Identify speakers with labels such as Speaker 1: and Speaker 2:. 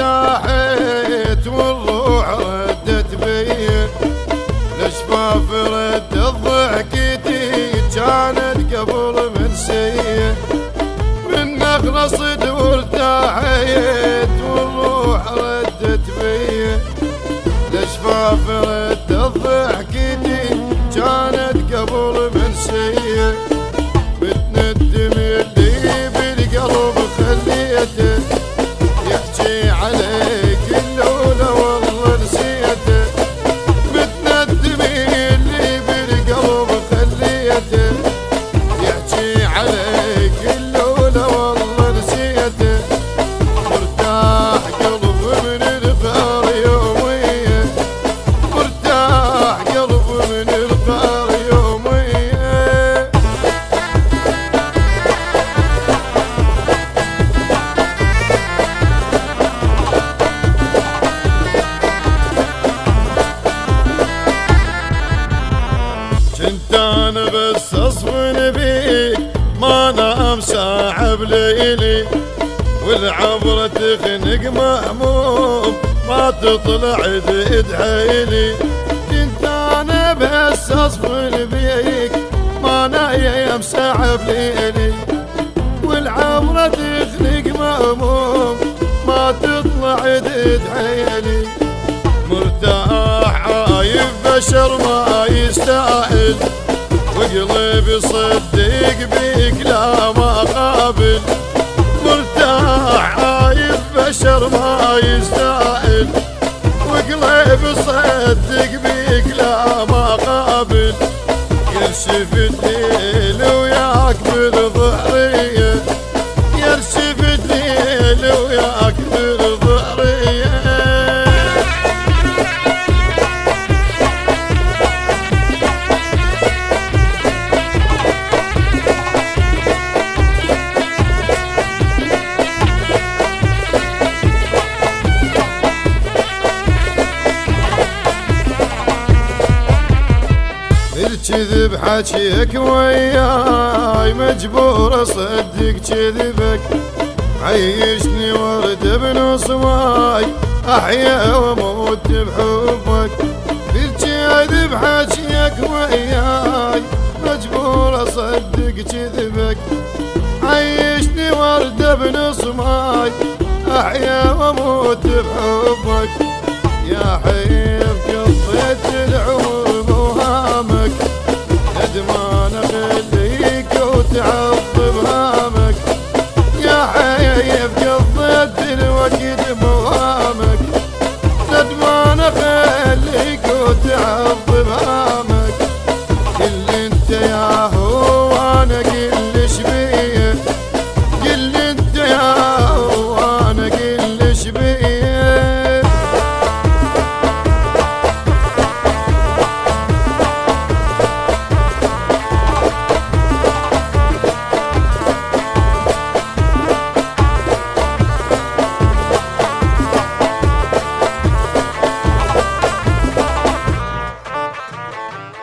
Speaker 1: ارتاحت والروح ردت بي، الاشفاف ردت ضحكتي كانت قبل منسيه، من اخلص وارتاحت والروح ردت بي، الاشفاف ردت ضحكتي كانت قبل منسيه، بتندم اللي بالقلب خليته يحكي عليك اللولى والله نسيته، بتندم اللي بالقلب خليته يحكي عليك اللولى والله نسيته، مرتاح قلب من الغار يوميه، مرتاح قلب من الغار يوميه. كنت انا بس اصفن بيك ما نام ساعة بليلي، والعبرة تخنق مهموم ما تطلع تدعيلي، كنت انا بس اصفن بيك ما نايم ساعة بليلي، والعبرة تخنق مهموم ما تطلع تدعيلي، مرتاح عايف بشر ما يستاهل، وقلبي صدق بيك لا ما قابل، مرتاح عايف بشر ما يستاهل، وقلبي صدق بيك لا ما قابل، يرشف الليل وياك بالظهرية، يرشف الليل وياك بالظهرية. الكذب حكيك وياي مجبور اصدق كذبك، عيشني ورد بنص ماي احيا واموت بحبك، الكذب حكيك وياي مجبور اصدق كذبك، عيشني ورد بنص ماي احيا واموت بحبك، يا حبيب